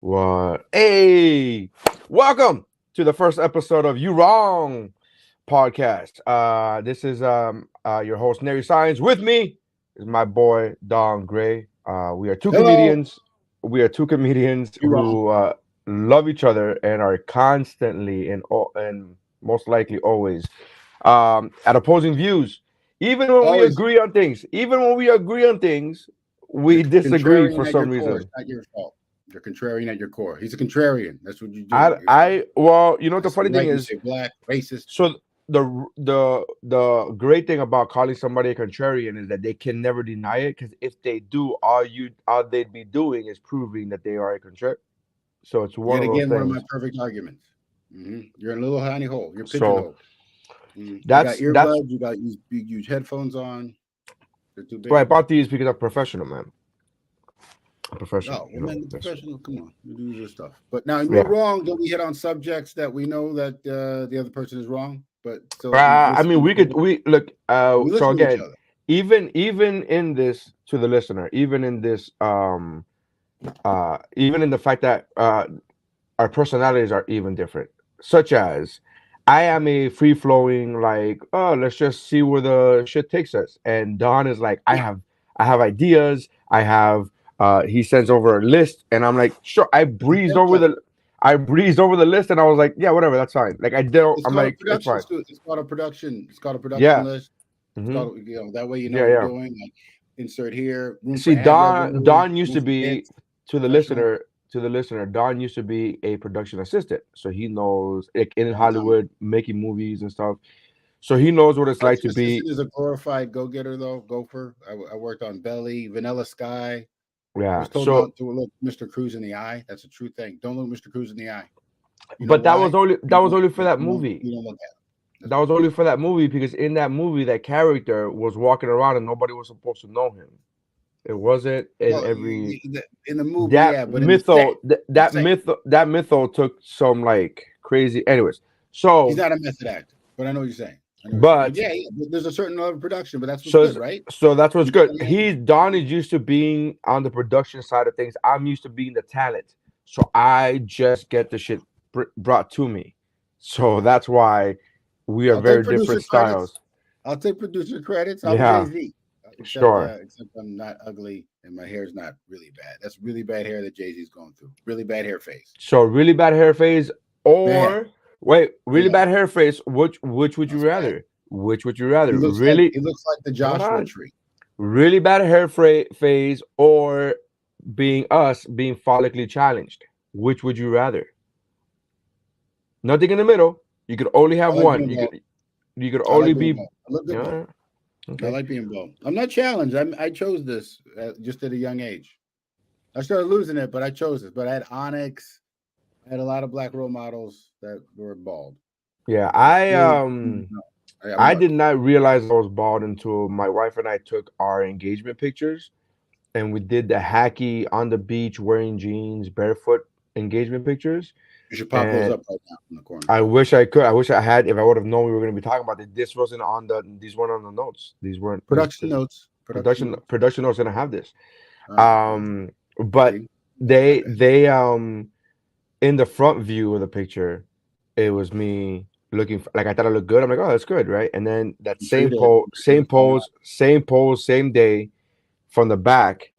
What? Hey, welcome to the first episode of You Wrong podcast. This is your host Nery Science. With me is my boy Don Gray. We are two Hello. comedians. We are two comedians You're wrong. who love each other and are constantly and most likely always at opposing views. Even when we Always agree on things, we you're disagree for contrarian at your some core. It's reason. not your fault. You're contrarian at your core. He's a contrarian. That's what you do. Well, you know what I the say funny thing white, you is. say black, racist. So the great thing about calling somebody a contrarian is that they can never deny it, because if they do, all they'd be doing is proving that they are a contrarian. So it's one Yet of those again, one of my things. perfect arguments. You're in a little tiny hole. You're So pigeonholed. You got that's earbuds. You use headphones on. They're too why I big. bought these, because I'm professional, man. I'm professional, Oh, well, man, the That's, professional. Come on, you do your stuff. But now you're yeah. wrong. Don't we hit on subjects that we know that the other person is wrong? But so if we I mean, listen, we look. we So listen to each again, other. even in this, to the listener, even in this, even in the fact that our personalities are even different. Such as, I am a free flowing, like, oh, let's just see where the shit takes us. And Don is like, Yeah. I have ideas. He sends over a list, and I'm like, sure. It's a template. I breezed over the list, and I was like, yeah, whatever, that's fine. Like, I don't. It's I'm called a like, it's production fine. school. It's called a production. It's called a production Yeah. list. It's Hmm. called, that way you know Yeah. what you're Yeah. doing. Like insert here, room for See, ad revenue, Don used room to for be, bits, to the professional. listener, Don used to be a production assistant, so he knows, like, in Long time ago. Hollywood, making movies and stuff. So he knows what it's like Production to be. assistant is a glorified go-getter though, gopher. I worked on Belly, Vanilla Sky. I Yeah. was told So, not to look Mr. Cruz in the eye. That's a true thing. Don't look Mr. Cruz in the eye. You know but that why? was only for that You movie. don't look at him. That's That was what it only is. for that movie, because in that movie, that character was walking around and nobody was supposed to know him. It wasn't in Well, every in the movie, yeah, but in the set, the same. that mytho took some, like, crazy. Anyways, He's so not a method actor, but I know what you're saying. I know what you're saying. But but yeah, there's a certain level of production, but that's what's so good, right? that's what's You good. gotta learn. Don is used to being on the production side of things. I'm used to being the talent, so I just get the shit brought to me. So that's why we are I'll take very producer different credits. styles. I'll take producer credits. I'm Jay Yeah, Z, sure. except I'm not ugly and my hair's not really bad. That's really bad hair that Jay Z's going through. Really bad hair face. So really bad hair phase, Bad. or wait, Hold really on. bad hair face. Which would No, you it's bad. rather? Which would you rather? He Really, looks like the hold Joshua on. tree. Really bad hair phase, or being follically challenged. Which would you rather? Nothing in the middle. You could only I have like one. being bald. You could I like only being be. bald. I look good bald. Yeah. I Okay. like being bald. I'm not challenged. I chose this just at a young age. I started losing it, but I chose this. But I had Onyx. I had a lot of black role models that were bald. Yeah. Really, no, I'm I dark. did not realize I was bald until my wife and I took our engagement pictures, and we did the hacky on the beach wearing jeans barefoot engagement pictures. You should pop those And up right now in the corner. I wish I could. I wish I had. If I would have known we were going to be talking about it, this wasn't on the. These weren't on the notes. These weren't. Production This notes. Production notes. production notes didn't have this. All right. Well, Um, but see, my bad. they in the front view of the picture, it was me looking like, I thought I looked good. I'm like, oh, that's good, right? And then that I'm sure you did. same pose, same day, from the back,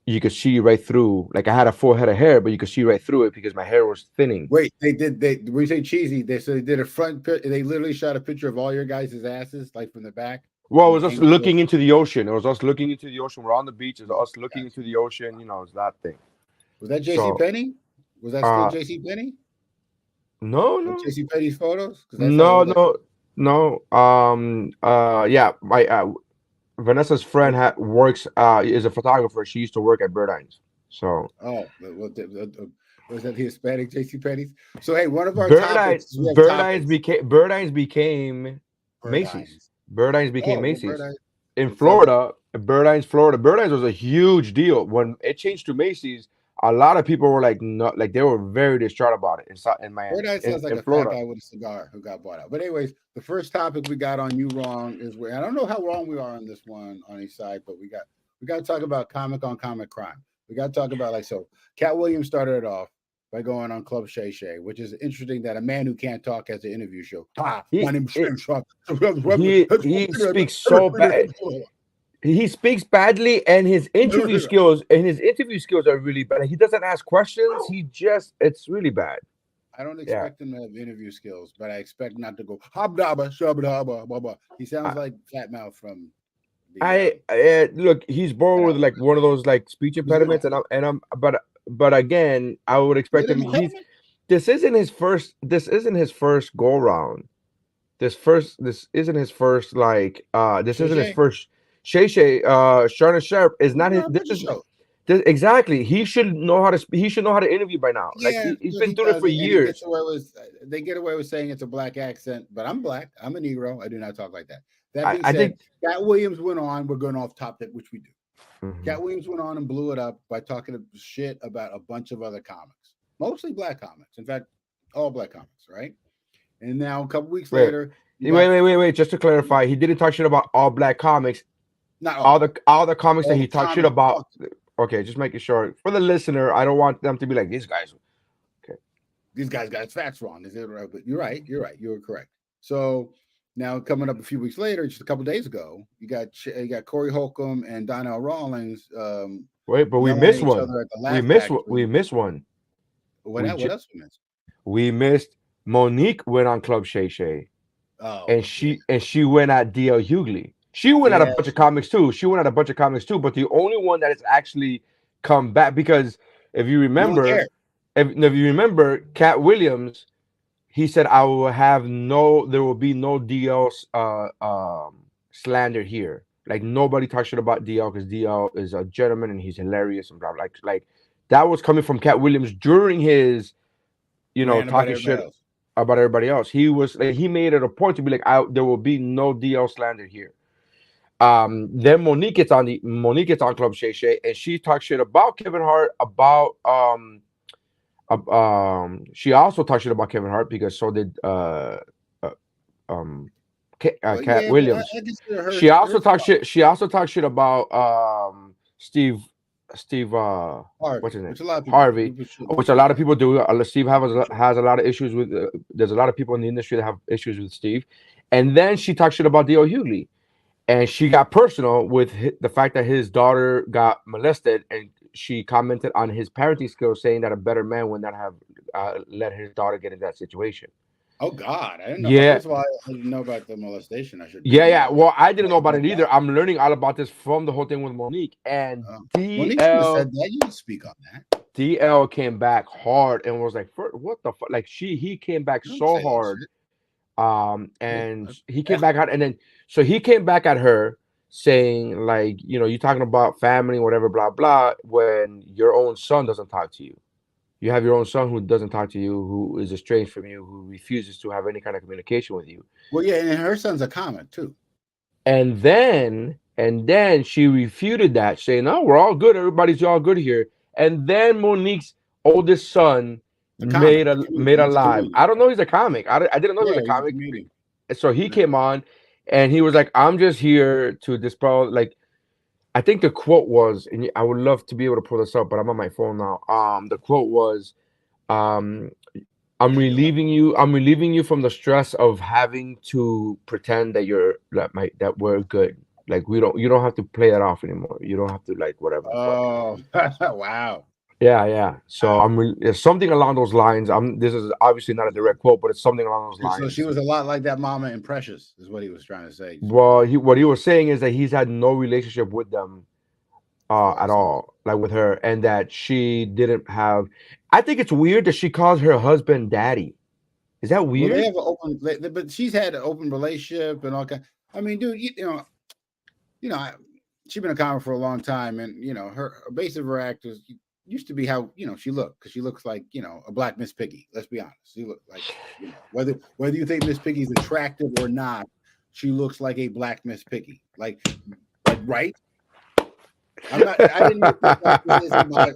you could see right through. Like, I had a full head of hair, but you could see right through it because my hair was thinning. Wait, they did. They when you say cheesy, they did a front. They literally shot a picture of all your guys' asses, like from the back, Well, from it the was us angle. looking into the ocean. It was us looking into the ocean. We're on the beach. It's Oh, us looking gotcha. into the ocean. It's that thing. Was that J.C. So, Penney? Was that still uh, J.C. Penney? no, Like no, J.C. Penney's photos? Because that's how it no, looked like. no, no. Yeah, my Vanessa's friend works is a photographer. She used to work at Bird Eyes. So Oh, was that the Hispanic J.C. Penney's? So hey, one of our topics is we have topics. Bird Eyes became Bird Macy's. eyes. Bird Eyes became Oh, well, bird Macy's eyes. in What's that? Florida. Bird Eyes, Florida. Bird Eyes was a huge deal when it changed to Macy's. A lot of people were like, no, like, they were very distraught about it in Bird Miami, eye sounds like in a fat Florida. guy with a cigar who got bought out. But anyways, the first topic we got on you wrong is where I don't know how wrong we are on this one on each side, but we got to talk about comic on comic crime. We got to talk about like so. Cat Williams started it off. by going on Club Shay Shay, which is interesting that a man who can't talk has an interview show. Hi, my He name is it, Shay he speaks so bad. He speaks badly, and his interview skills are really bad. He doesn't ask questions. It's really bad. I don't Yeah. expect him to have interview skills, but I expect not to go habdaba shabdaba baba. He sounds like Fat Mouth from the I look. He's born with Out like one of those like speech Who's impediments, but again, I would Is expect it an him. impediment? This isn't his first. This isn't his first go round. This isn't his first like. This Shay isn't his Shay? first. Shay Shay. Sharna Sharp is He's not his. on a This bunch of is shows. exactly. He should know how to. He should know how to interview by now. Like Yeah, he's but been he doing it for doesn't, and he gets years. away with. They get away with saying it's a black accent, but I'm black. I'm a Negro. I do not talk like that. That being I said, think. Cat Williams went on. We're going off topic, which we do. Mhm. Cat Williams went on and blew it up by talking shit about a bunch of other comics, mostly black comics. In fact, all black comics, right? And now a couple weeks Wait, later, you got wait. Just to clarify, he didn't talk shit about all black comics. not all, All the comics that all he the talked shit comics. about. Okay, just making sure for the listener. I don't want them to be like these guys. Okay. These guys got facts wrong. Is it right? But you're right. You're right. You were correct. So now coming up a few weeks later, just a couple days ago, you got Corey Holcomb and Donnell Rawlings Wait, but we yelling at missed each one. other at the Laugh Factory. We missed one. What else we missed? We missed Monique went on Club Shay Shay. Oh, And she went at DL Hughley. She went at a bunch of comics too. But the only one that has actually come back because if you remember, if you remember, Cat Williams, he said, "I will have there will be no DL slander here. Like nobody talks shit about DL because DL is a gentleman and he's hilarious and blah blah." Like that was coming from Cat Williams during his, talking shit about everybody else. He was like, he made it a point to be like, there will be no DL slander here. Then Monique gets on Club Shay Shay and she talks shit about Kevin Hart, she also talked shit about Kevin Hart because so did Cat Williams. She also talked shit about Steve what's his name? Harvey, which a lot of people do. Steve has a lot of issues with. There's a lot of people in the industry that have issues with Steve, and then she talked shit about D.O. Hughley, and she got personal with the fact that his daughter got molested, and she commented on his parenting skills, saying that a better man would not have let his daughter get in that situation. Oh God, I didn't know. Yeah. First of all, I didn't know about the molestation. I should. Yeah. Well, I didn't know about it either. I'm learning all about this from the whole thing with Monique and Monique should have said that. You can speak on that. DL came back hard and was like, "What the fuck?" Like he came back so hard, and he came back out, and then so he came back at her saying like, you're talking about family, whatever, blah blah, when your own son doesn't talk to you. You have your own son who doesn't talk to you, who is estranged from you, who refuses to have any kind of communication with you. Well, yeah, and her son's a comic too. And then she refuted that, saying, "No, we're all good. Everybody's all good here." And then Monique's oldest son made a live. I don't know. He's a comic. I didn't know he was a comic. So he came on, and he was like, "I'm just here to dispel." Like, I think the quote was, and I would love to be able to pull this up, but I'm on my phone now. The quote was, "I'm relieving you from the stress of having to pretend that that we're good. Like you don't have to play that off anymore. You don't have to like whatever." Oh, wow. Yeah. So it's something along those lines. This is obviously not a direct quote, but it's something along those lines. So she was a lot like that mama in Precious, is what he was trying to say. Well, what he was saying is that he's had no relationship with them at all, like with her, and that she didn't have. I think it's weird that she calls her husband daddy. Is that weird? Well, they have an open, but she's had an open relationship and all kind. I mean, dude, she's been a comic for a long time, and her base of her act used to be how she looked, because she looks like a black Miss Piggy. Let's be honest, she looks like whether you think Miss Piggy's attractive or not, she looks like a black Miss Piggy, like right. I didn't look like this in my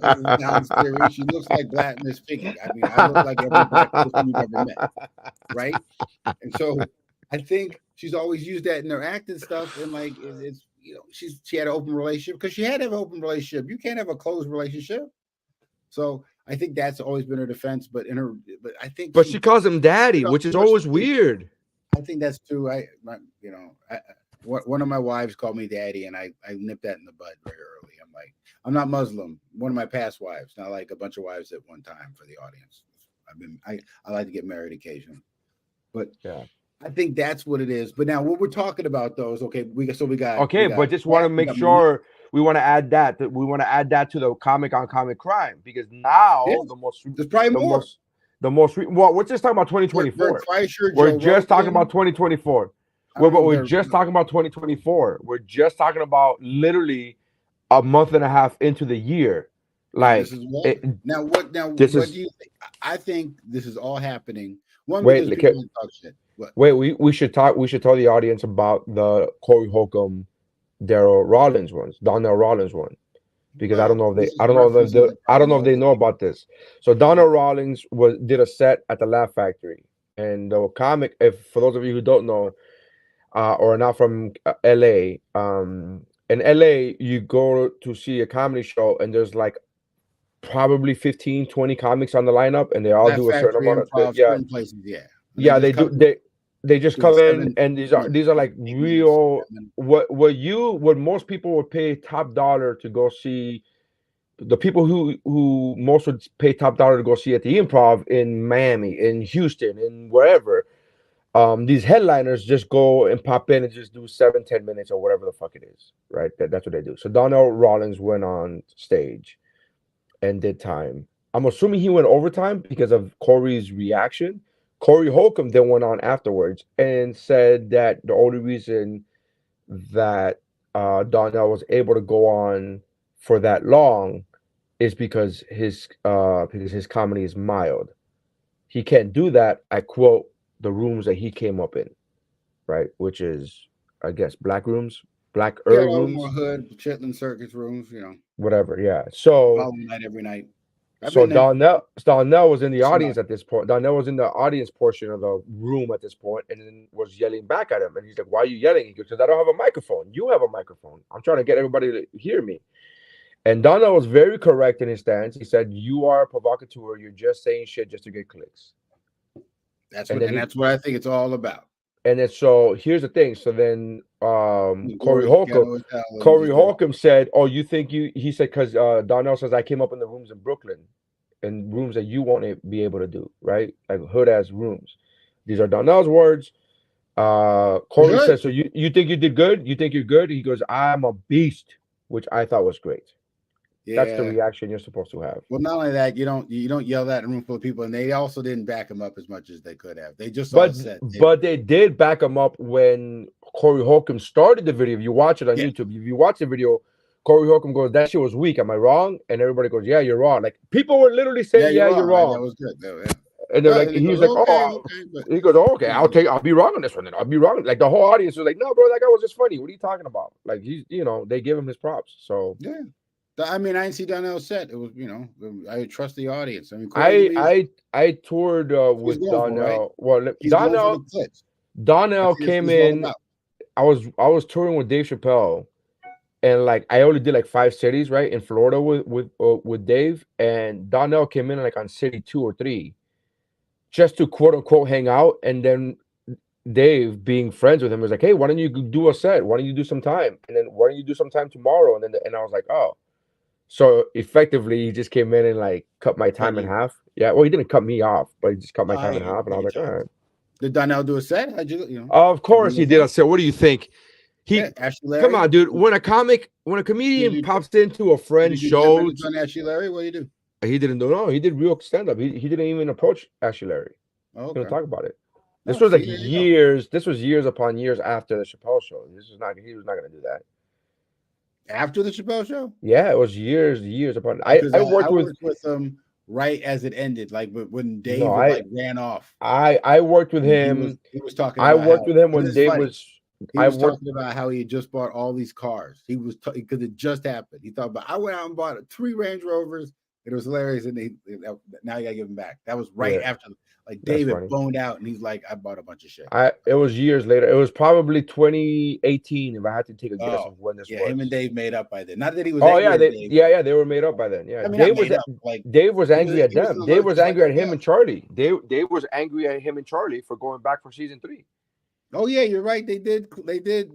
theory. She looks like black Miss Piggy. I mean, I look like every black person you've ever met, right? And so I think she's always used that in her act and stuff. And like, it's she had an open relationship because she had to have an open relationship. You can't have a closed relationship. So I think that's always been her defense. But I think But she calls him daddy, which is always weird. I think that's true. One of my wives called me daddy, and I nipped that in the bud very early. I'm like, I'm not Muslim. One of my past wives, not like a bunch of wives at one time for the audience. I like to get married occasionally, but yeah, I think that's what it is. But now what we're talking about though is okay. We got but just want to make sure we want to add that we want to add that to the comic on comic crime, because now there's probably more. Well, we're just talking about 2024. We're just talking about 2024. We're just talking about 2024. We're just talking about literally a month and a half into the year. Like what do you think? I think this is all happening. Wait, we should tell the audience about the Corey Holcomb, Darryl Rollins ones, Donnell Rollins one, because I don't know if they know about this. So Donnell Rollins did a set at the Laugh Factory, and the comic, if for those of you who don't know, or not from LA, in LA you go to see a comedy show and there's like probably 15, 20 comics on the lineup, and they all do a certain amount of certain places, they just come in, and these are like real what most people would pay top dollar to go see. The people who most would pay top dollar to go see at the Improv in Miami, in Houston, in wherever, these headliners just go and pop in and just do 7-10 minutes or whatever the fuck it is, right? That's what they do. So Donnell Rollins went on stage and did time. I'm assuming he went overtime because of Corey's reaction. Corey Holcomb then went on afterwards and said that the only reason that Donnell was able to go on for that long is because his comedy is mild. He can't do that, I quote, the rooms that he came up in, right? Which is, I guess, black rooms. Rooms, more hood, Chitlin Circus rooms, whatever. Yeah. So following night every night. So Donnell was in the audience at this point. Donnell was in the audience portion of the room at this point, and then was yelling back at him. And he's like, "Why are you yelling?" He goes, "Because I don't have a microphone. You have a microphone. I'm trying to get everybody to hear me." And Donnell was very correct in his stance. He said, "You are a provocateur. You're just saying shit just to get clicks." That's what I think it's all about. And then so here's the thing. So then Corey Holcomb said, "Oh, you think he said, because Donnell says I came up in the rooms in Brooklyn, in rooms that you won't be able to do, right? Like hood ass rooms." These are Donnell's words. Corey says, "So you think you did good? You think you're good?" He goes, "I'm a beast," which I thought was great. Yeah. That's the reaction you're supposed to have. Well, not only that, you don't yell that in a room full of people, and they also didn't back him up as much as they could have. They just all said, but they did back him up when Corey Holcomb started the video. If you watch it on YouTube, if you watch the video, Corey Holcomb goes, "That shit was weak. Am I wrong?" And everybody goes, "Yeah, you're wrong." Like people were literally saying, "Yeah, you're wrong." That was good. Yeah. And they're like, he's like, "Oh," he goes, "Oh, okay, I'll be wrong on this one. Then I'll be wrong." Like the whole audience was like, "No, bro, that guy was just funny. What are you talking about?" Like he's, they give him his props. So yeah. I mean, I didn't see Donnell's set. It was, I trust the audience. I mean, I toured with Donnell. Well, Donnell came in. I was touring with Dave Chappelle, and like I only did like 5 cities, right, in Florida with Dave, and Donnell came in like on city 2 or 3, just to quote unquote hang out, and then Dave, being friends with him, was like, "Hey, why don't you do a set? Why don't you do some time? And then why don't you do some time tomorrow?" And I was like, "Oh." So effectively, he just came in and like cut my time in half. Yeah, well, he didn't cut me off, but he just cut my time in half, and I was like, "All right." Did Donnell do a set? How'd you? Of course he did a set. What do you think? Come on, dude. When a comedian pops into a friend's show, Ashley Larry, what do you do? He didn't do. No, he did real stand up. He didn't even approach Ashley Larry. Okay. He didn't talk about it. This was like years. This was years upon years after the Chappelle show. He was not going to do that. After the Chappelle show? Yeah, it was years upon. I worked with him right as it ended, like when Dave ran off. I worked with him. He was talking. I worked with him when Dave was. He was talking about how he had just bought all these cars. He was because it just happened. He thought about. I went out and bought 3 Range Rovers, It was hilarious, and now you gotta give him back. That was right after like That's David funny. boned out, and he's like, "I bought a bunch of shit." It was years later. It was probably 2018 if I had to take a guess of when this yeah, was. him and Dave made up by then. Not that he was. Oh angry yeah, at Dave. they were made up by then. Yeah, I mean, not made up. Like Dave was angry at he was them. Dave was angry at him yeah. and Charlie. Dave was angry at him and Charlie for going back for season 3. Oh yeah, you're right. They did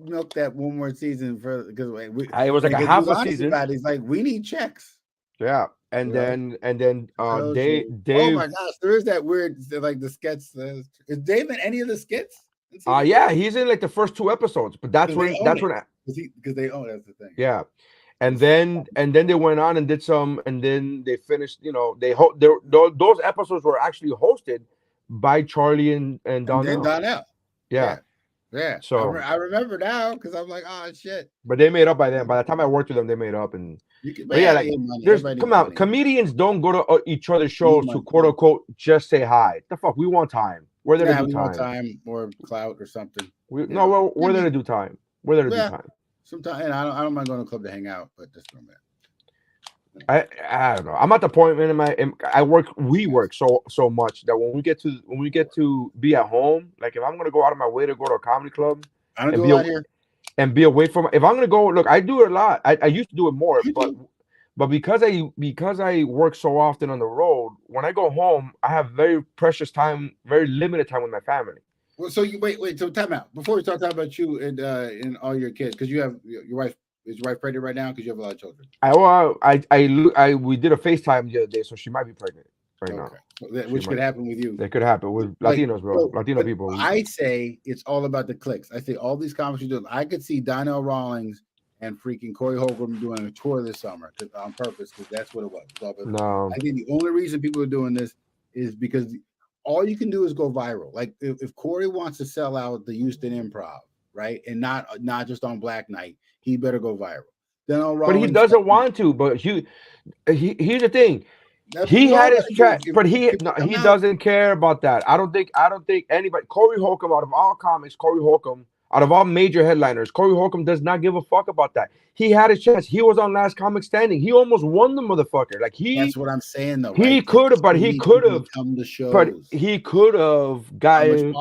milk that one more season for because It was like a half a season. He's like, we need checks. Yeah, and then Dave. Oh my gosh, there is that weird like the sketch. Is Dave in any of the skits? Yeah, he's in like the first 2 episodes, but that's when because they own that's the thing. Yeah, and then they went on and did some, and then they finished. You know, those episodes were actually hosted by Charlie and Donnell. Yeah. So I remember now because I'm like, oh shit. But they made up by then. By the time I worked with them, they made up. And comedians don't go to each other's shows to quote unquote just say hi. The fuck, we want time. We're there to do time or clout or something. We're there to do time. We're there to do time. Sometimes, and I don't mind going to a club to hang out, but just for a minute. I don't know. I'm at the point we work so much that when we get to be at home, like if I'm gonna go out of my way to go to a comedy club and be away from, if I'm gonna go, look, I do it a lot. I used to do it more, but because I work so often on the road, when I go home, I have very precious time, very limited time with my family. Well, so you wait. So time out before we talk about you and all your kids, because you have your wife. Is your wife pregnant right now? Because you have a lot of children. We did a FaceTime the other day, so she might be pregnant now. Which could happen with you. That could happen with Latinos, bro. Latino people. I say it's all about the clicks. I say all these comics you do. I could see Donnell Rawlings and freaking Corey Holcomb doing a tour this summer on purpose because that's what it was. No, I think the only reason people are doing this is because all you can do is go viral. Like if Corey wants to sell out the Houston Improv, right, and not just on Black Night. He better go viral. But he doesn't want to. But here's the thing. He had his chat, but he doesn't care about that. I don't think anybody. Corey Holcomb, out of all comics, out of all major headliners, Corey Holcomb does not give a fuck about that. He had his chance. He was on Last Comic Standing. He almost won the motherfucker. Like that's what I'm saying though. He could have, but he could have come to shows. But he could have gotten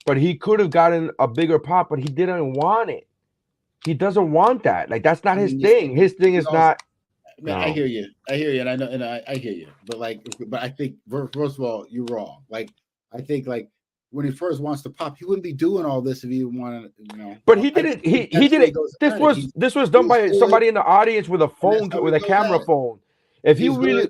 but he could have gotten a bigger pop, but he didn't want it. He doesn't want that. Like that's not his thing. His thing is not. Man, no. I hear you, and I know, and I hear you. But I think first of all, you're wrong. Like I think when he first wants to pop, he wouldn't be doing all this if he wanted, But he did it. He did it. This was done by somebody in the audience with a phone, with a camera phone. If he really,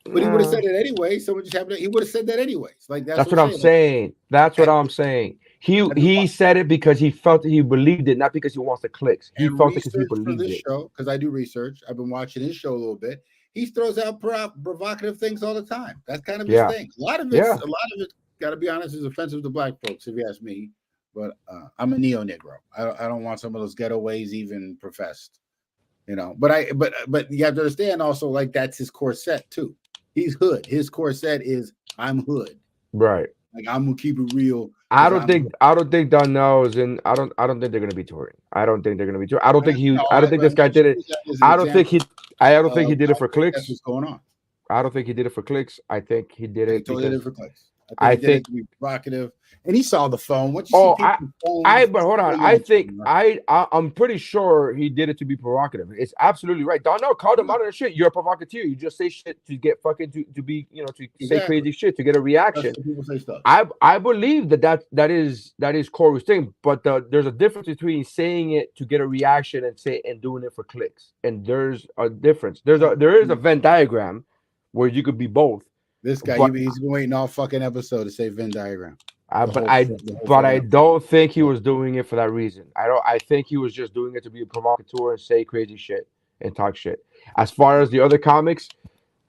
but he would have said it anyway. Someone just happened. He would have said that anyways. Like that's what I'm saying. That's what I'm saying. He said it because he felt that he believed it, not because he wants the clicks. He felt it because he believed it. Show, because I do research. I've been watching his show a little bit. He throws out provocative things all the time. That's kind of his thing. A lot of it, got to be honest, is offensive to Black folks, if you ask me. But I'm a neo-Negro. I don't want some of those ghetto ways even professed. But you have to understand also, like that's his core set too. He's hood. His core set is I'm hood. Right. Like I'm gonna keep it real. I don't think Donnell is in. I don't think they're gonna be touring. I don't think they're gonna be touring. I don't think this guy did it. I don't think he did it for clicks. That's what's going on. I don't think he did it for clicks. I think he did it totally did it for clicks. I think he did it to be provocative. And he saw the phone. But hold on. I'm pretty sure he did it to be provocative. It's absolutely right. Donnell called him out on the shit. You're a provocateur. You just say shit to get fucking to be, to say crazy shit to get a reaction. People say stuff. I believe that is Corey's thing, but there's a difference between saying it to get a reaction and doing it for clicks. And there's a difference. There is a Venn diagram where you could be both. This guy, he's been waiting all fucking episode to say Venn diagram. But I don't think he was doing it for that reason. I think he was just doing it to be a provocateur and say crazy shit and talk shit. As far as the other comics,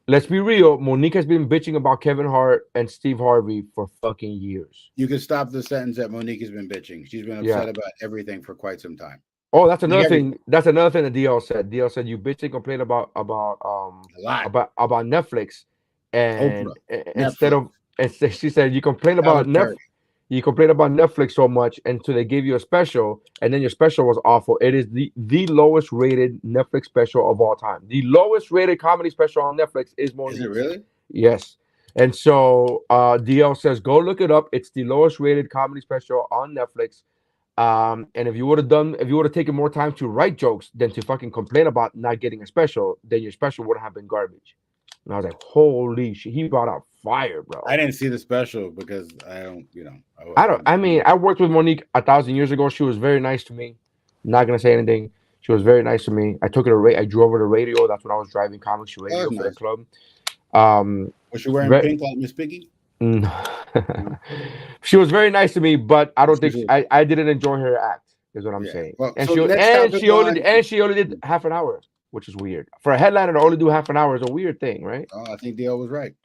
let's be real. Monique has been bitching about Kevin Hart and Steve Harvey for fucking years. You can stop the sentence that Monique has been bitching. She's been upset about everything for quite some time. Oh, that's another thing. That's another thing that DL said. DL said you bitch and complain about Netflix, and instead of she said you complain about Netflix. You complain about Netflix so much until they gave you a special, and then your special was awful. It is the lowest rated Netflix special of all time. The lowest rated comedy special on Netflix is Is it Monique's. really? Yes. And so DL says, go look it up. It's the lowest rated comedy special on Netflix. And if you would have taken more time to write jokes than to fucking complain about not getting a special, then your special would have been garbage. And I was like, holy shit, he brought out fire, bro. I didn't see the special because I don't, I mean, I worked with Monique 1,000 years ago. She was very nice to me. Not gonna say anything. She was very nice to me. I took her to I drove her to radio. That's when I was driving comics to radio for the club. Was she wearing pink like Miss Piggy? She was very nice to me, but I don't think I didn't enjoy her act. Is what I'm saying. Well, and she only did half an hour, which is weird for a headliner to only do half an hour. Is a weird thing, right? Oh, I think DL was right.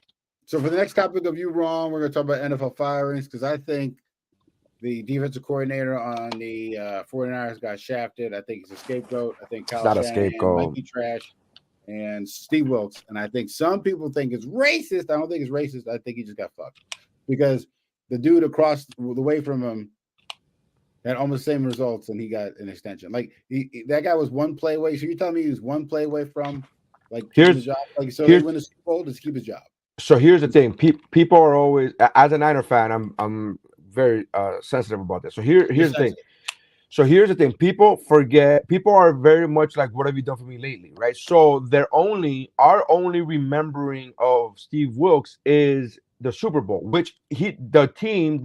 So for the next topic of You Wrong, we're going to talk about NFL firings because I think the defensive coordinator on the 49ers got shafted. I think he's a scapegoat. I think Kyle Shanahan might be trash. And Steve Wilkes. And I think some people think it's racist. I don't think it's racist. I think he just got fucked. Because the dude across the way from him had almost the same results and he got an extension. Like that guy was one play away. So you're telling me he was one play away from keeping his job? Like so he win the Super Bowl, just keep his job. So here's the thing. People are always, as a Niner fan, I'm very sensitive about this. So here's the thing. So here's the thing. People are very much like, what have you done for me lately? Right. So our only remembering of Steve Wilkes is the Super Bowl, which the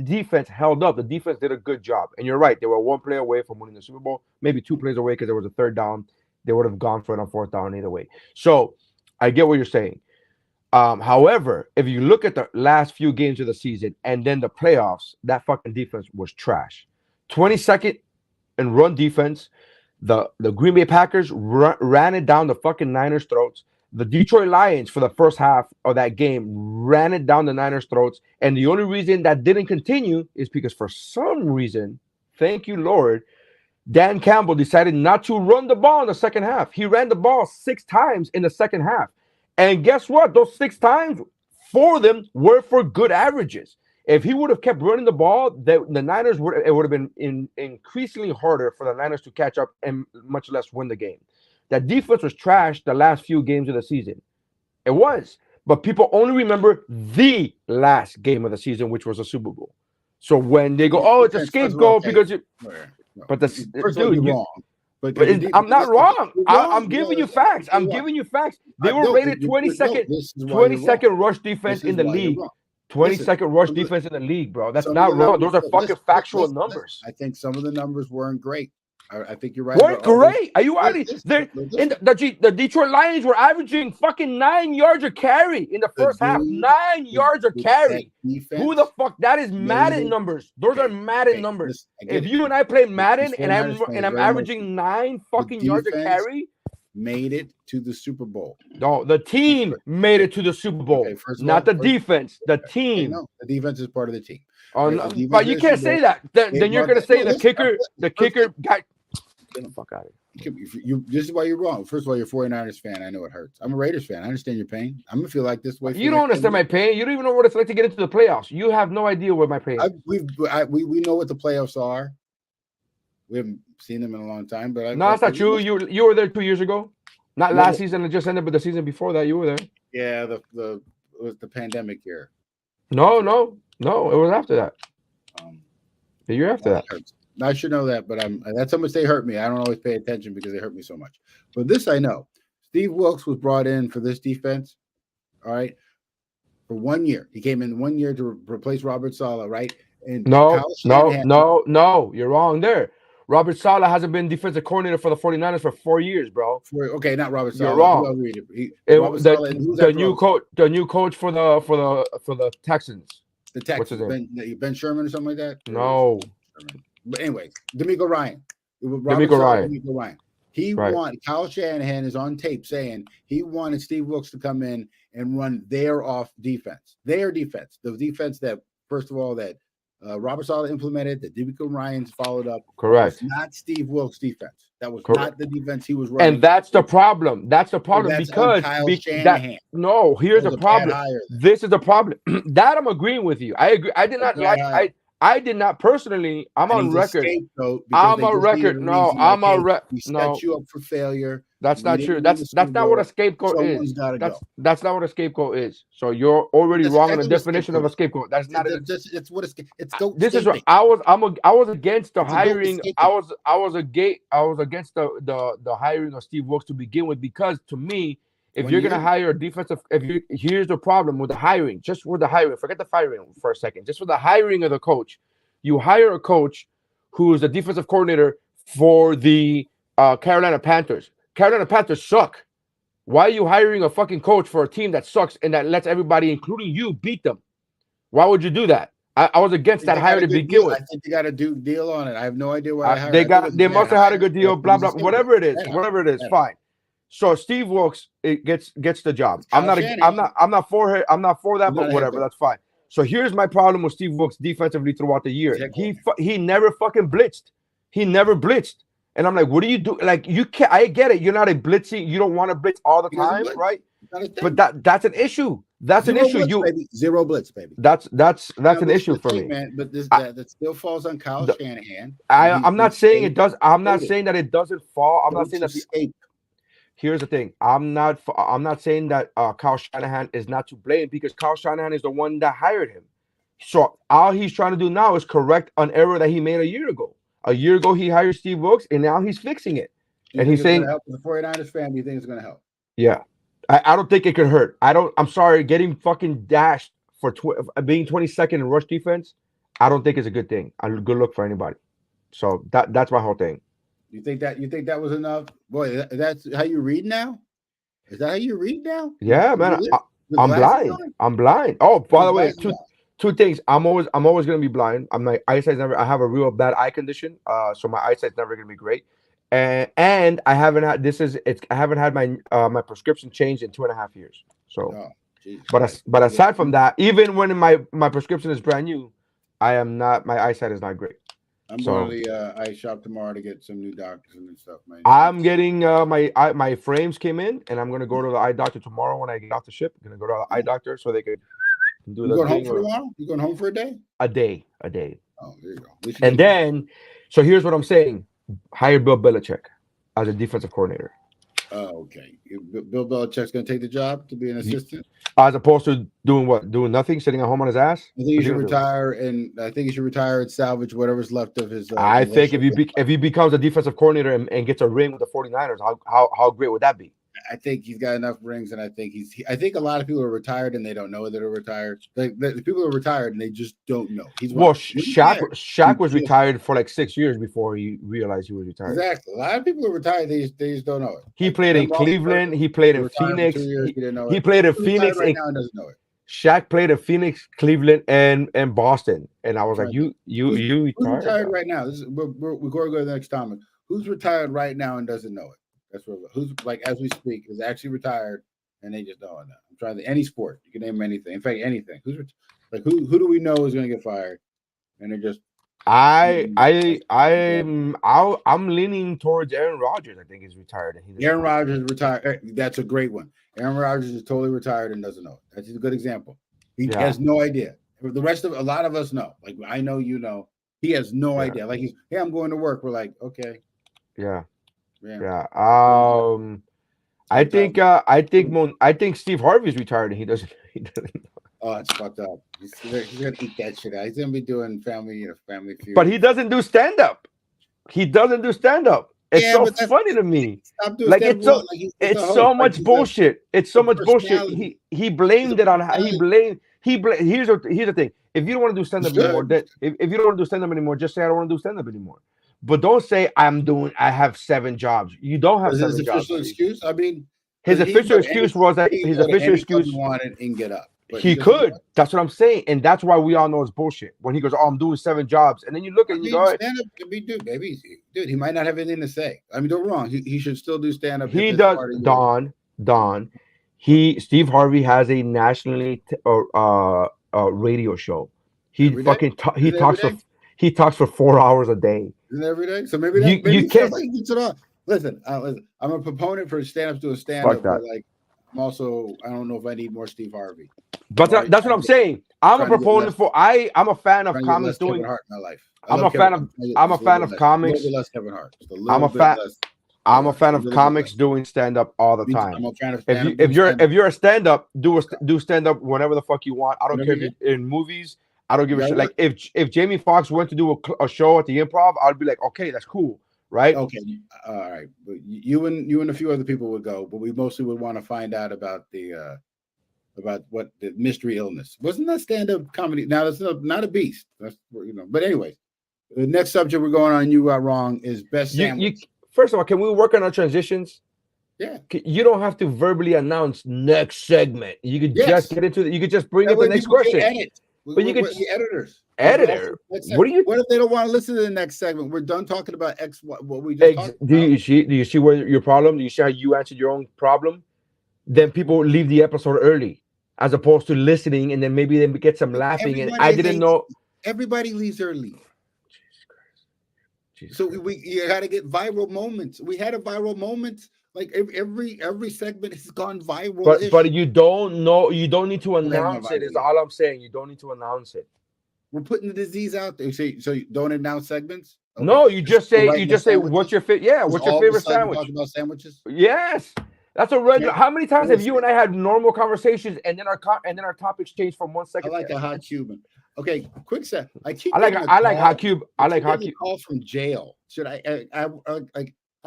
defense held up. The defense did a good job. And you're right. They were one play away from winning the Super Bowl, maybe 2 plays away because there was a third down. They would have gone for it on fourth down either way. So I get what you're saying. However, if you look at the last few games of the season and then the playoffs, that fucking defense was trash. 22nd in run defense. The Green Bay Packers ran it down the fucking Niners' throats. The Detroit Lions, for the first half of that game, ran it down the Niners' throats. And the only reason that didn't continue is because for some reason, thank you, Lord, Dan Campbell decided not to run the ball in the second half. He ran the ball 6 times in the second half. And guess what? Those 6 times, 4 of them were for good averages. If he would have kept running the ball, the Niners would have been increasingly harder for the Niners to catch up and much less win the game. That defense was trash the last few games of the season. It was. But people only remember the last game of the season, which was a Super Bowl. So when they go, oh, it's a scapegoat because you – but first of all, you're wrong. But I'm not wrong. I'm giving you facts. I'm giving you facts. They were rated 22nd rush defense in the league. 22nd rush defense in the league, bro. That's not wrong. Those are fucking factual numbers. I think some of the numbers weren't great. I think you're right. Weren't great? Are you out of the Detroit Lions were averaging fucking 9 yards a carry in the first half. 9 yards a carry. Who the fuck? That is Madden numbers. Those are Madden numbers. If you and I play Madden and I'm averaging 9 fucking yards a carry, made it to the Super Bowl. No, the team made it to the Super Bowl, not the defense. The team. No, the defense is part of the team. Oh, no, but you can't say that. Then you're going to say the kicker got. Get the fuck out of here. This is why you're wrong. First of all, you're a 49ers fan. I know it hurts. I'm a Raiders fan. I understand your pain. I'm going to feel like this way. You don't understand my pain. You don't even know what it's like to get into the playoffs. You have no idea what my pain is. We know what the playoffs are. We haven't seen them in a long time. But no, that's not true. You were there 2 years ago. Not last season. It just ended, but the season before that, you were there. Yeah, it was the pandemic year. No. It was after that. The year after that. I should know that, but that's how much they hurt me. I don't always pay attention because they hurt me so much. But this I know. Steve Wilkes was brought in for this defense, all right, for 1 year. He came in 1 year to replace Robert Saleh, right? And no, you're wrong there. Robert Saleh hasn't been defensive coordinator for the 49ers for 4 years, bro. Okay, not Robert Saleh. You're wrong. The new coach for the Texans. The Texans. Ben Sherman or something like that? No. But anyway, D'Amico Ryan. He wanted Kyle Shanahan is on tape saying he wanted Steve Wilkes to come in and run their defense. The defense that, first of all, that Robert Saleh implemented, that D'Amico Ryan's followed up. Correct. Not Steve Wilkes' defense. That was not the defense he was running. And that's the problem. That's the problem because here's the problem. This is the problem. That I'm agreeing with you. I agree. I did not like. I did not personally. I'm and on he's record. a scapegoat because I'm they on just needed record. a No, reason, I'm like, on hey, record. we No, set you up for failure. that's We not didn't true. win the That's Super not what a Bowl. scapegoat Someone's is. got to go. That's not what a scapegoat is. So you're already That's wrong on the exactly what a definition of a scapegoat scapegoat. That's not it. It's what it's goat This is what scaping. I was against the It's a goat hiring. escaping. I was against the hiring of Steve Wilkes to begin with, because to me, if 1 you're year. gonna hire a defensive, here's the problem with the hiring. Just with the hiring, forget the firing for a second. Just with the hiring of the coach, you hire a coach who is a defensive coordinator for the Carolina Panthers. Carolina Panthers suck. Why are you hiring a fucking coach for a team that sucks and that lets everybody, including you, beat them? Why would you do that? I was against that hire to begin with. I think they got a deal on it. I have no idea why they hired. They must have had a good deal. Blah blah. Whatever it is, fine. So Steve Wilkes gets the job. I'm not for that, but whatever. That's fine. So here's my problem with Steve Wilkes defensively throughout the year. He never fucking blitzed. He never blitzed. And I'm like, what do you do? Like, you can't. I get it. You're not a blitzing. You don't want to blitz all the time, right? But that's an issue. That's an issue. Zero blitz, baby. That's an issue for me, man. But that still falls on Kyle Shanahan. I'm not saying it does. I'm not saying that it doesn't fall. I'm not saying that. Here's the thing. I'm not saying that Kyle Shanahan is not to blame, because Kyle Shanahan is the one that hired him. So all he's trying to do now is correct an error that he made a year ago. A year ago, he hired Steve Wilkes, and now he's fixing it. And he's saying, help the 49ers fan, do you think it's going to help? Yeah. I don't think it could hurt. I'm sorry, getting fucking dashed for being 22nd in rush defense, I don't think it's a good thing. A good look for anybody. So that's my whole thing. You think that was enough? Boy, that's how you read now? Is that how you read now? Yeah, man. I'm blind. I'm blind. Oh, by the way, two things. I'm always gonna be blind. My eyesight's never. I have a real bad eye condition. So my eyesight's never gonna be great. And I haven't had I haven't had my prescription changed in 2.5 years. So, but aside from that, even when my prescription is brand new, my eyesight is not great. I'm going to the eye shop tomorrow to get some new doctors and stuff, man. I'm getting my frames came in, and I'm gonna go to the eye doctor tomorrow when I get off the ship. I'm gonna go to the eye doctor so they could do the thing. You going home for a day? A day. Oh, there you go. And then, so here's what I'm saying. Hire Bill Belichick as a defensive coordinator. Oh, okay. Bill Belichick's going to take the job to be an assistant? As opposed to doing what? Doing nothing? Sitting at home on his ass? I think he should retire, and I think he should retire and salvage whatever's left of his. I think if he becomes a defensive coordinator and gets a ring with the 49ers, how great would that be? I think he's got enough rings, and I think a lot of people are retired and they don't know that they're retired. The people are retired and they just don't know. Shaq was retired for like 6 years before he realized he was retired. Exactly. A lot of people are retired. They just don't know it. He played in Cleveland. He played in Phoenix. He played in Phoenix. Right now and doesn't know it. Shaq played in Phoenix, Cleveland, and Boston. And I was like, who's retired right now? We're going to go to the next topic. Who's retired right now and doesn't know it? That's what, who's like as we speak is actually retired and they just don't know. I'm trying to any sport. You can name anything. In fact, anything. Who do we know is going to get fired? And they're just. I'm leaning towards Aaron Rodgers. I think he's retired. Aaron Rodgers is retired. That's a great one. Aaron Rodgers is totally retired and doesn't know. That's a good example. He has no idea. The rest of a lot of us know. Like I know, you know, he has no idea. Like I'm going to work. We're like, okay. Yeah. I think Steve Harvey's retired and he doesn't know. Oh, it's fucked up. He's gonna eat that shit out. He's gonna be doing family feud. But he doesn't do stand up. It's so funny to me. Like it's so much bullshit. It's so much bullshit. He blamed it on here's the thing. If you don't want to do stand up anymore, if you don't want to do stand up anymore, just say I don't want to do stand up anymore. But don't say I have 7 jobs. You don't have 7 jobs. Official excuse? I mean, his official excuse was that his official excuse wanted and get up. He could. That's what I'm saying, and that's why we all know it's bullshit. When he goes, "Oh, I'm doing 7 jobs," and then you look and you go, "Stand up, dude, he might not have anything to say. I mean, don't wrong. He should still do stand up. He does. Don. Steve Harvey has a nationally radio show. He talks for 4 hours a day. Isn't it every day? So maybe you can't. Listen, I'm a proponent for stand-ups to a stand-up, but like I'm also I don't know if I need more Steve Harvey. But that's what I'm saying. I'm a trying to get less, proponent for. I'm a fan of trying to get comics less Kevin doing. Hart in my life. I I'm love a Kevin. fan of. Just I'm a a little fan bit of less, a little comics. bit less Kevin Hart, just a I'm little a bit fan. less. I'm a Just fan a of little bit comics less. doing stand up all the Me too. time. I'm a fan of If stand you up. Doing stand if you're a stand up, do stand up whenever the fuck you want. I don't whatever care you if get. it's in movies. I don't give a You shit. gotta Like work. if Jamie Foxx went to do a show at the Improv, I'd be like, okay, that's cool, right? Okay, all right. But you and a few other people would go, but we mostly would want to find out about what the mystery illness wasn't that stand up comedy. Now that's not a beast. That's But anyways, the next subject we're going on. You got wrong is best You sandwich. first of all, can we work on our transitions? Yeah. You don't have to verbally announce next segment. You could just Yes. get into it. You could just bring That it to way the next people can question. edit. But you could The editors. editor. What do you What if they don't want to listen to the next segment? We're done talking about X. What we just talked do? about. You see where your problem? Do you see how you answered your own problem? Then What? people leave the episode early, as opposed to listening, and then maybe they get some laughing. And I Everybody didn't hates. know. Everybody leaves early. Jesus Christ. Jesus So Christ. you got to get viral moments. We had a viral moment. Like every segment has gone viral. But you don't know. You don't need to They haven't gone announce it. viral Is yet. all I'm saying. You don't need to announce it. We're putting the disease out there. So you don't announce segments. Okay. No, you just We're say writing the what's sandwiches. your fit? Yeah, Just what's your all of a favorite sudden talk sandwich? about sandwiches. Yes, that's a regular. Okay. How many times We'll have you see. and I had normal conversations, and then our topics change from one I second? like a hot Cuban. Okay, quick set. I keep I like getting a I like call. hot cube. I I like keep hot getting a cube. call from jail. Should I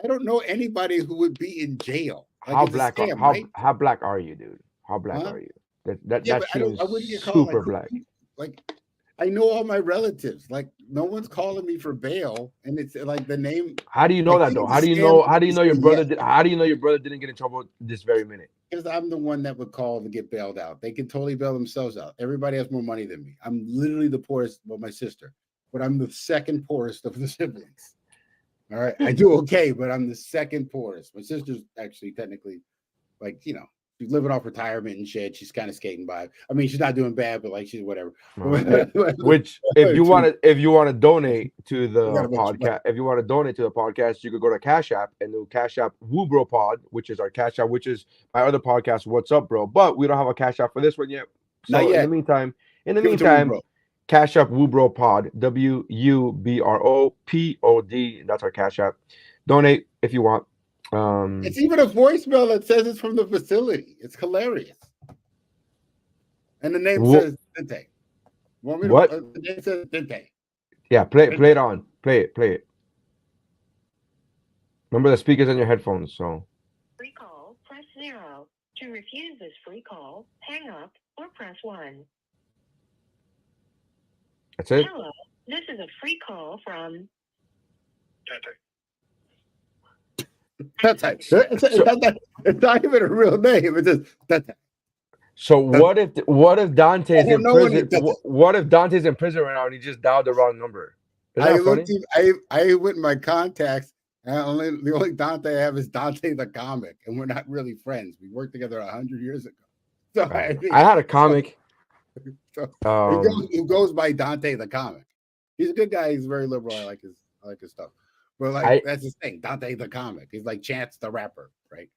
don't know anybody who would be in jail. Like How it's a black are scam, right? how black are you, dude? How black Huh? are you? That Yeah, that but seems I wouldn't get called like super black. like I know all my relatives. Like no one's calling me for bail, and it's like the name. How do you I know that think though? it's a scam. How do you To know your say brother? yes, How do you know your brother didn't get in trouble this very minute? because I'm the one that would call to get bailed out. They can totally bail themselves out. Everybody has more money than me. I'm literally the poorest. Well, my sister, but I'm the second poorest of the siblings. All right, I do okay, but I'm the second poorest. My sister's actually technically, like she's living off retirement and shit. She's kind of skating by. I mean, she's not doing bad, but like she's whatever. Which, if you want to donate to We the got a bunch of money. podcast, if you want to donate to the podcast, you could go to Cash App and do Cash App Woobro Pod, which is our Cash App, which is my other podcast, What's Up, Bro. But we don't have a Cash App for this one yet. So Not yet. in the Give it to meantime, Woobro. Cash App Woobro Pod, WUBROPOD. That's our Cash App. Donate if you want. It's even a voicemail that says it's from the facility. It's hilarious. And the name says Dente. Want me to, What? the name says Dente. Yeah, play it on. Play it. Remember the speakers on your headphones, so. Free call, press 0. To refuse this free call, hang up or press 1. That's it. Hello, this is a free call from Dente. It's not even a real name. It's just Dente. So what if Dante's in prison? Dente. What if Dante's in prison right now and he just dialed the wrong number? Isn't that funny? I went in my contacts. And the only Dante I have is Dante the comic, and we're not really friends. We worked together 100 years ago. So I had a comic. Who goes by Dante the comic. He's a good guy. He's very liberal. I like his stuff. But like that's his thing. Dante the comic. He's like Chance the rapper, right?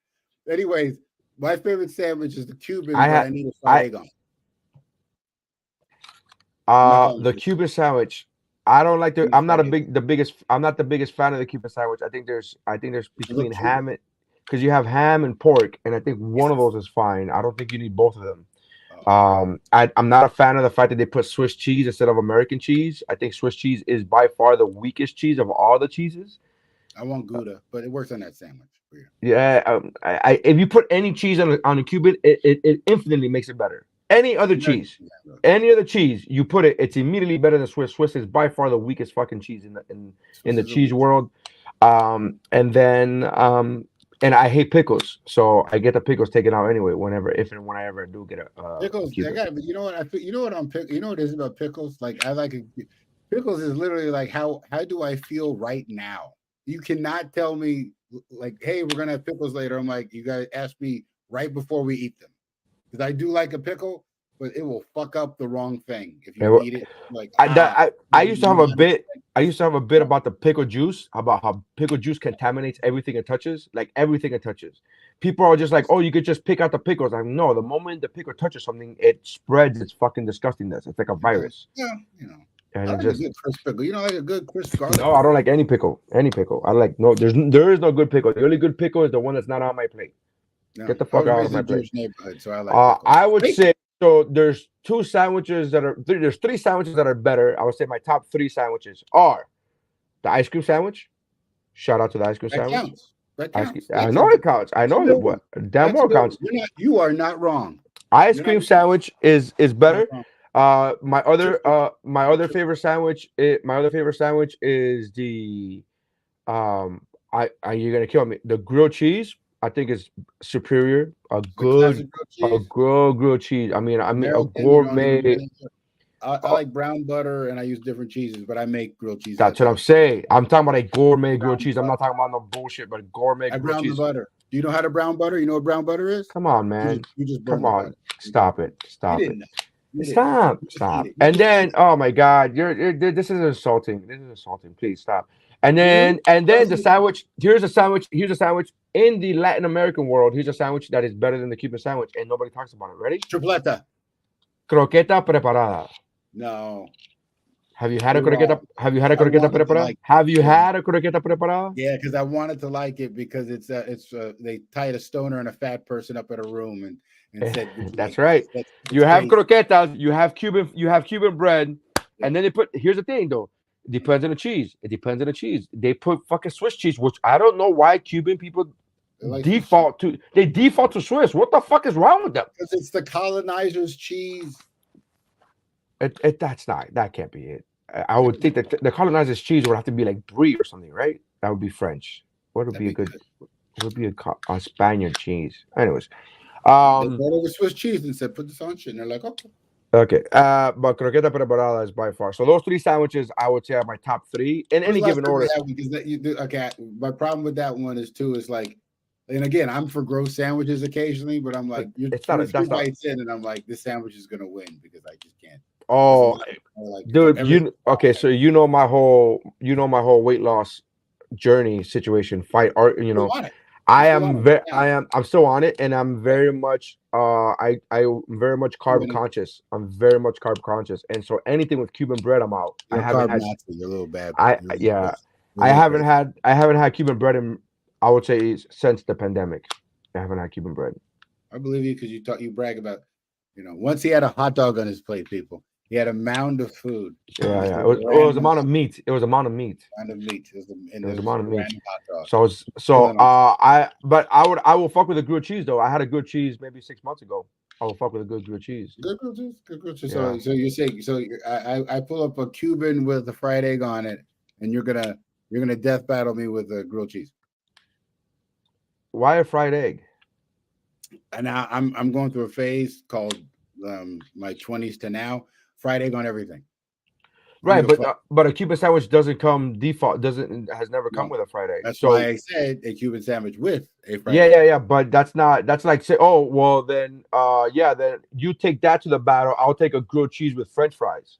Anyways, my favorite sandwich is the Cuban. I need a fried egg on. The Cuban sandwich. I don't like I'm not the biggest fan of the Cuban sandwich. I think there's between ham and because you have ham and pork, and I think one of those is fine. I don't think you need both of them. I'm not a fan of the fact that they put Swiss cheese instead of American cheese. I think Swiss cheese is by far the weakest cheese of all the cheeses. I want Gouda, but it works on that sandwich. Yeah, if you put any cheese on a Cuban, it infinitely makes it better. Any other cheese, you put it, it's immediately better than Swiss. Swiss is by far the weakest fucking cheese in the cheese world. And I hate pickles, so I get the pickles taken out anyway. When I ever do get a pickles, but you know what? You know what it is about pickles? Like I like pickles is literally like how do I feel right now? You cannot tell me like, hey, we're gonna have pickles later. I'm like, you guys ask me right before we eat them. Because I do like a pickle, but it will fuck up the wrong thing if you eat it. Like I used to have a bit. I used to have a bit about the pickle juice, about how pickle juice contaminates everything it touches, like everything it touches. people are just like, oh, you could just pick out the pickles. I'm no. The moment the pickle touches something, it spreads its fucking disgustingness. It's like a virus, Yeah, you know. and I it like a just good crisp pickle. You know, like a good crisp garlic. no. I don't like any pickle. Any pickle. I like no. There is no good pickle. The only good pickle is the one that's not on my plate. No, Get the I fuck was out of raised in my a plate. Jewish neighborhood, so I like pickles. I would Wait, say so. There's two sandwiches that are there's three sandwiches that are better. I would say my top three sandwiches are the ice cream sandwich. Shout out to the ice cream that sandwich. counts. That Ice, counts. I That's know a it counts. I know good what one. damn That's a well good one. counts. You are not wrong. Ice You're cream not sandwich is not better. wrong. My other favorite sandwich. My other favorite sandwich is the I you're gonna kill me. The grilled cheese. I think is superior. The classic grilled A cheese, grilled cheese. I mean a American. You don't even gourmet. get into it. I like brown butter, and I use different cheeses, but I make grilled cheese That's at what I'm home. saying. I'm talking about a gourmet grilled Brown cheese. I'm butter. not talking about no bullshit, but gourmet I grilled brown the cheese. butter. Do you know how to brown butter? You know what brown butter is? Come on, man. You just burn Come the on. butter. Stop it. You Stop it. didn't know. You didn't know. Stop. You just Stop. eat it. You And just then, eat oh my God, this is insulting. This is insulting. Please stop. And it. then, and then the Doesn't- sandwich. Here's a sandwich. Here's a sandwich in the Latin American world. Here's a sandwich that is better than the Cuban sandwich, and nobody talks about it. Ready? Tripleta. Croqueta preparada. No. Have you had a You're croqueta? wrong. Have you had a I croqueta wanted to preparada? like Have you it. had a croqueta preparada? Yeah, because I wanted to like it because it's they tied a stoner and a fat person up in a room and said, "Would you That's like right. this?" You have crazy. croquetas. You have Cuban bread, and then they put. Here's the thing, though. It depends on the cheese. It depends on the cheese. They put fucking Swiss cheese, which I don't know why Cuban people They like default to. They default to Swiss. What the fuck is wrong with them? because it's the colonizers' cheese. That can't be it. I would think that the colonizers' cheese would have to be like brie or something, right? That would be French. What would That'd be a be good? What would be a Spaniard cheese? Anyways, They brought over Swiss cheese and said, "Put this on shit." And they're like, "Okay." okay. But croqueta preparada is by far. So those three sandwiches, I would say, are my top three in When's any the last given time we order. had one? Because that you do okay. My problem with that one is like, and again, I'm for gross sandwiches occasionally, but I'm like, you're It's not a- three that's not- bites in, and I'm like, this sandwich is gonna win because I just can't. Oh, Like, dude, everything- okay? So you know my whole weight loss journey situation. Fight art. You know, want it. I Still on am it. very, Yeah. I'm still on it, and I'm very much, I'm very much carb Really? conscious. I'm very much carb conscious, and so anything with Cuban bread, I'm out. You're I a haven't carb had, Nazi. You're a little bad. I You're a little yeah, crazy. You're a I little haven't crazy. had Cuban bread in, I would say, since the pandemic. I haven't had Cuban bread. I believe you because you brag about, once he had a hot dog on his plate, people. He had a mound of food. Yeah. It was amount of meat. It was amount of meat. Mound of meat. It was It was amount of meat. random hot dog. I will fuck with a grilled cheese though. I had a grilled cheese maybe 6 months ago. I will fuck with a good grilled cheese. Good grilled cheese. Good grilled cheese. Yeah. So you're saying I pull up a Cuban with a fried egg on it, and you're gonna death battle me with a grilled cheese. Why a fried egg? And now I'm going through a phase called my 20s to now. Fried egg on everything. Right, but a Cuban sandwich doesn't come default. Has never come No. with a fried egg. That's why I said a Cuban sandwich with a fried egg. Yeah. But that's like say, oh well, then then you take that to the battle. I'll take a grilled cheese with French fries.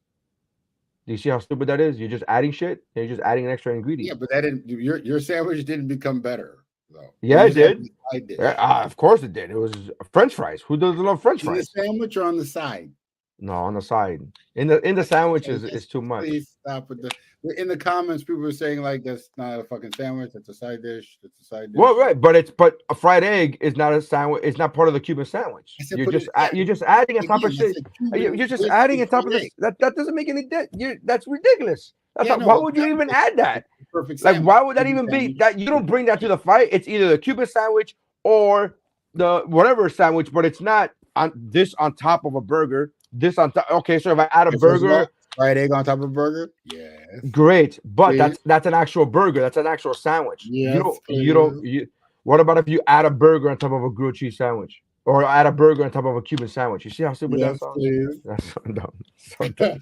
Do you see how stupid that is? You're just adding shit. And you're just adding an extra ingredient. Yeah, but that didn't. Your sandwich didn't become better though. Yeah, it did. I did. Of course it did. It was French fries. Who doesn't love French In the fries? sandwich or on the side? No, on the side. In the sandwich is too much. Please stop with in the comments. People are saying like that's not a fucking sandwich. That's a side dish. That's a side dish. Well, right, but a fried egg is not a sandwich. It's not part of the Cuban sandwich. You're just adding on top of shit. You're just adding on top of this. That doesn't make any. That's ridiculous. Why would you even add that? Perfect. Like, why would that even be? That you don't bring that to the fight. It's either the Cuban sandwich or the whatever sandwich, but it's not on top of a burger. This on top. Okay, so if I add a burger, fried egg on top of a burger, yeah, great. But that's an actual burger. That's an actual sandwich. Yeah, what about if you add a burger on top of a grilled cheese sandwich, or add a burger on top of a Cuban sandwich? You see how stupid that sounds? That's so dumb. So dumb.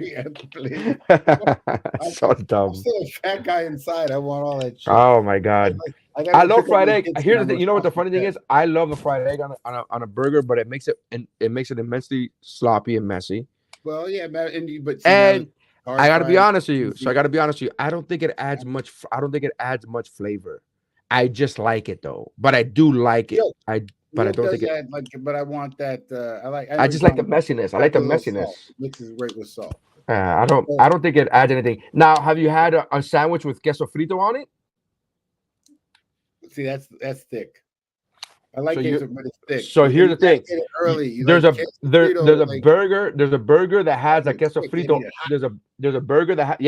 Yes, please. So dumb. I'm still a fat guy inside. I want all that shit. Oh my god. I love fried egg. Here's the thing. You know what the funny thing is? I love the fried egg on a burger, but it makes it immensely sloppy and messy. Well, yeah, but I gotta be honest with you. I don't think it adds much. I don't think it adds much flavor. I just like it though. But I do like it. Yo, But I Luke don't does think it. that, like, but I want that. I I know just you're like the talking about messiness. I that like the with a little salt. messiness. Mixes great with salt. I Oh, don't think it adds anything. Now, have you had a sandwich with queso frito on it? see, that's thick. I like So you queso, but it's thick. so And here's you the gotta thing. get it early. You There's like a queso there's frito, a like burger that has a it's queso thick. You gotta frito. eat it hot. There's a burger that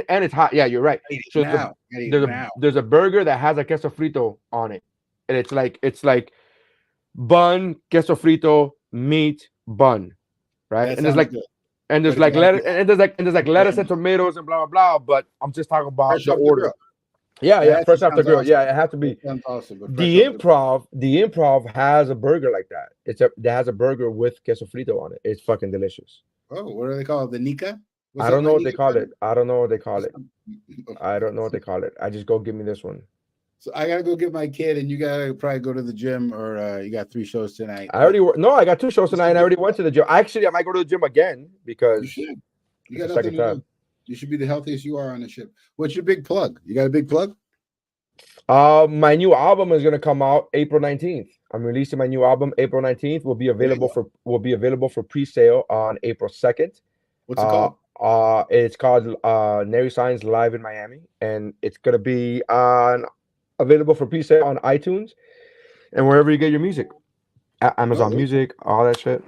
and it's hot. Yeah, you're right. Eat it So now. You gotta eat it now. there's a burger that has a queso frito on it, and it's like bun, queso frito, meat, bun, right? That And there's sounds like good. and But there's it like gotta be lettuce and there's like lettuce and hot. tomatoes and blah blah blah. But I'm just talking about Fresh the off the order. grill. Yeah, That fresh actually off the sounds grill. awesome. Yeah, it has to be. That sounds awesome, but fresh off the grill. The improv has a burger like that. That has a burger with queso frito on it. It's fucking delicious. Oh, what do they call it? The Nika? What's I up, don't my know what they Nika call brother? it. I don't know what they call What's it. up? I don't know what they call it. I just go give me this one. So I gotta go get my kid, and you gotta probably go to the gym, or you got 3 shows tonight. I already no, I got 2 shows tonight, and I already went to the gym. Actually, I might go to the gym again because You should. You it's got the nothing second to time. do. You should be the healthiest you are on the ship. What's your big plug? You got a big plug? My new album is gonna come out April 19th. I'm releasing my new album April 19th. Will be available for pre-sale on April 2nd. What's it called? It's called Nery Signs Live in Miami, and it's gonna be available for pre-sale on iTunes and wherever you get your music, Amazon Music, all that shit.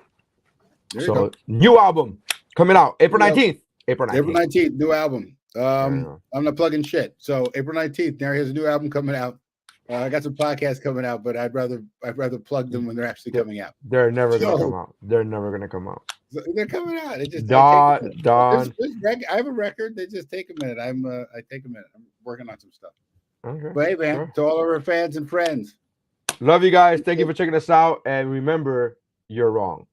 So new album coming out April 19th. April 19th, new album. I'm not plugging shit. So April 19th, Nery has a new album coming out. I got some podcasts coming out, but I'd rather plug them when they're actually coming out. They're never gonna come out. They're never gonna come out. They're coming out. It just Don. I have a record. They just take a minute. I take a minute. I'm working on some stuff. Okay. But hey, man, to all of our fans and friends, love you guys. Thank you for checking us out, and remember, you're wrong.